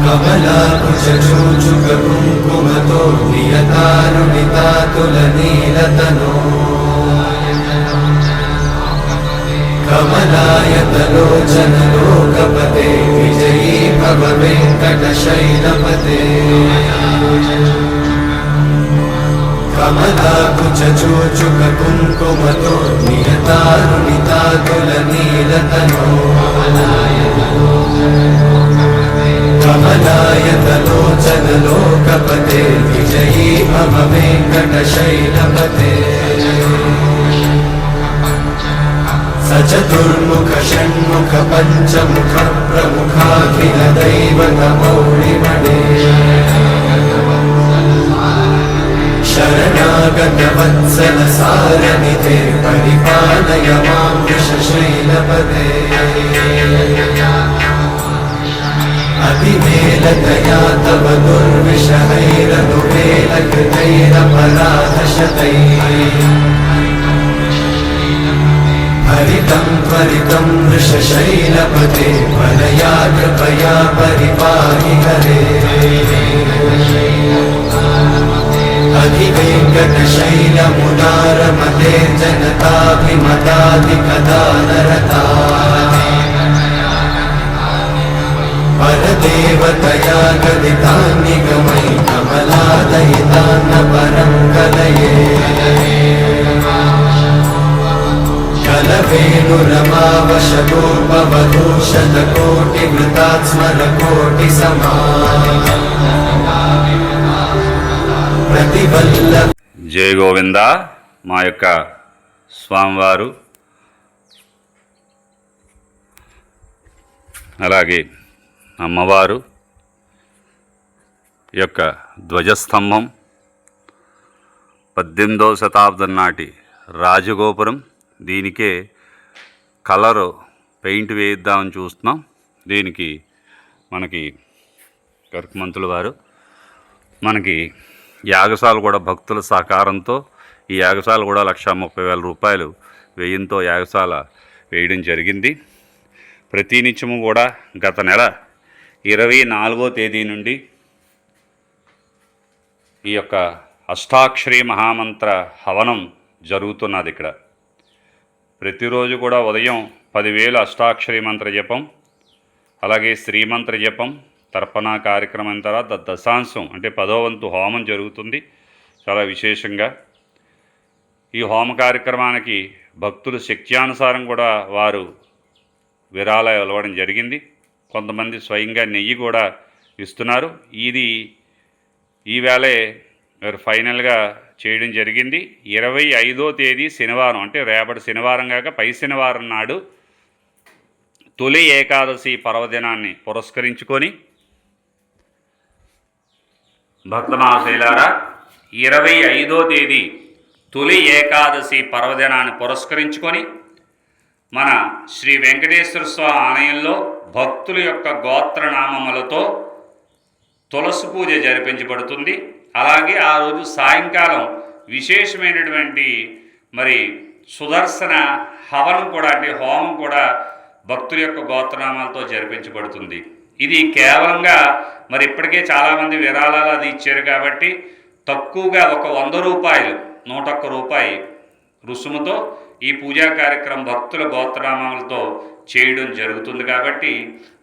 कमलाकुचूचुककुङ्कुमतो नियतारुणितातुलनीलतनो कमलायतलोचनलोकपते विजयी भव वेङ्कटशैलपते कमलाकुचूचुककुङ्कुमतो नियतारुणितातुलनीलतनो कमलायतलोचनलोकपते विजयी भव वेङ्कटशैलपते सचतुर्मुख षण्मुख पञ्चमुख प्रमुखाखिल दैवतमौलिमणे शरणागत वत्सल सारनिधे परिपालय मां वृषशैलपते अतिवेलतया तव दुर्विषहैरनुवेलकृतैरपराधशतैः हरितं त्वरितं वृषशैलपते वरया कृपया परिपाहि हरे अधिवेङ्कटशैलमुदारमते जनताभिमताधिकदानरता परदेवतया गदितान्निगमयि कमलादयितान्न परं कलये कलवेणुरमावशतोपवधूशतकोटिवृतात्स्मरकोटिसमा प्रतिवल्लभ జయ గోవింద. మా యొక్క స్వామివారు అలాగే అమ్మవారు యొక్క ధ్వజస్తంభం 18వ శతాబ్దం నాటి రాజగోపురం. దీనికే కలరు పెయింట్ వేయిద్దామని చూస్తున్నాం. దీనికి మనకి గరుకుమంతుల వారు మనకి యాగశాల కూడా భక్తుల సహకారంతో ఈ యాగశాల కూడా 1,30,000 రూపాయలు వ్యయంతో యాగశాల వేయడం జరిగింది. ప్రతినిత్యము కూడా గత నెల 24వ తేదీ నుండి ఈ యొక్క అష్టాక్షరి మహామంత్ర హవనం జరుగుతున్నది. ఇక్కడ ప్రతిరోజు కూడా ఉదయం 10,000 అష్టాక్షరి మంత్ర జపం, అలాగే శ్రీమంత్ర జపం, తర్పణ కార్యక్రమం తర్వాత దశాంశం అంటే 10వ వంతు హోమం జరుగుతుంది చాలా విశేషంగా. ఈ హోమ కార్యక్రమానికి భక్తులు శక్త్యానుసారం కూడా వారు విరాళాలు ఇవ్వడం జరిగింది. కొంతమంది స్వయంగా నెయ్యి కూడా ఇస్తున్నారు. ఇది ఈవేళే ఫైనల్గా చేయడం జరిగింది. 25వ తేదీ శనివారం అంటే రేపటి శనివారం కాక పై శనివారం నాడు తొలి ఏకాదశి పర్వదినాన్ని పురస్కరించుకొని భక్తమహాశైలారా 25వ తేదీ తొలి ఏకాదశి పర్వదినాన్ని పురస్కరించుకొని మన శ్రీ వెంకటేశ్వర స్వామి ఆలయంలో భక్తుల యొక్క గోత్రనామములతో తులసి పూజ జరిపించబడుతుంది. అలాగే ఆ రోజు సాయంకాలం విశేషమైనటువంటి మరి సుదర్శన హవనం కూడా అంటే హోమం కూడా భక్తుల యొక్క గోత్రనామాలతో జరిపించబడుతుంది. ఇది కేవలంగా మరి ఇప్పటికే చాలామంది విరాళాలు అది ఇచ్చారు కాబట్టి తక్కువగా ఒక 100 రూపాయలు 101 రూపాయి రుసుముతో ఈ పూజా కార్యక్రమం భక్తుల గోత్రనామాలతో చేయడం జరుగుతుంది. కాబట్టి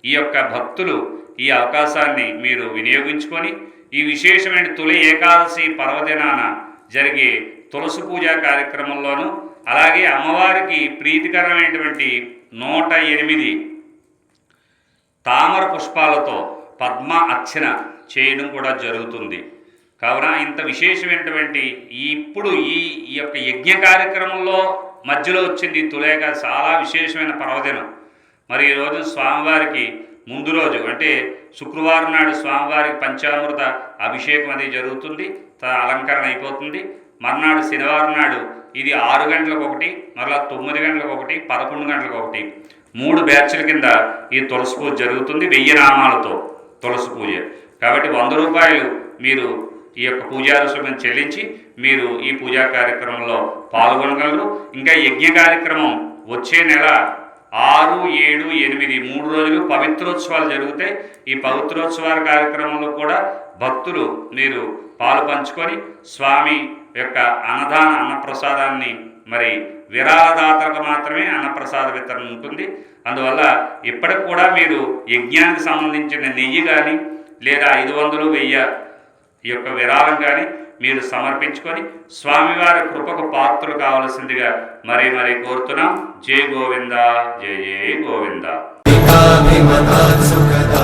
ఈ యొక్క భక్తులు ఈ అవకాశాన్ని మీరు వినియోగించుకొని ఈ విశేషమైన తొలి ఏకాదశి పర్వదినాన జరిగే తులసి పూజా కార్యక్రమంలోనూ అలాగే అమ్మవారికి ప్రీతికరమైనటువంటి 108 తామర పుష్పాలతో పద్మ అర్చన చేయడం కూడా జరుగుతుంది. కావున ఇంత విశేషమైనటువంటి ఇప్పుడు ఈ యొక్క యజ్ఞ కార్యక్రమంలో మధ్యలో వచ్చింది తులేక చాలా విశేషమైన పర్వదినం. మరి ఈరోజు స్వామివారికి ముందు రోజు అంటే శుక్రవారం నాడు స్వామివారికి పంచామృత అభిషేకం అది జరుగుతుంది, అలంకరణ అయిపోతుంది. మర్నాడు శనివారం నాడు ఇది 6 గంటలకు ఒకటి, మరలా 9 గంటలకు ఒకటి, 11 గంటలకు ఒకటి 3 బ్యాచ్ల కింద ఈ తులసి పూజ జరుగుతుంది. 1000 నామాలతో తులసి పూజ. కాబట్టి 100 రూపాయలు మీరు ఈ యొక్క పూజా రుసుమును చెల్లించి మీరు ఈ పూజా కార్యక్రమంలో పాల్గొనగలరు. ఇంకా యజ్ఞ కార్యక్రమం వచ్చే నెల 6, 7, 8 3 రోజులు పవిత్రోత్సవాలు జరుగుతాయి. ఈ పవిత్రోత్సవాల కార్యక్రమంలో కూడా భక్తులు మీరు పాలు పంచుకొని స్వామి యొక్క అన్నప్రసాదాన్ని మరి విరాళదాతలకు మాత్రమే అన్నప్రసాద వితరణ ఉంటుంది. అందువల్ల ఇప్పటికి కూడా మీరు యజ్ఞానికి సంబంధించిన నెయ్యి కానీ లేదా 500, 1000 ఈ యొక్క విరాళం కానీ మీరు సమర్పించుకొని స్వామివారి కృపకు పాత్రలు కావలసిందిగా మరీ కోరుతున్నాం. జై గోవింద, జయ జయ గోవింద. సుఖదా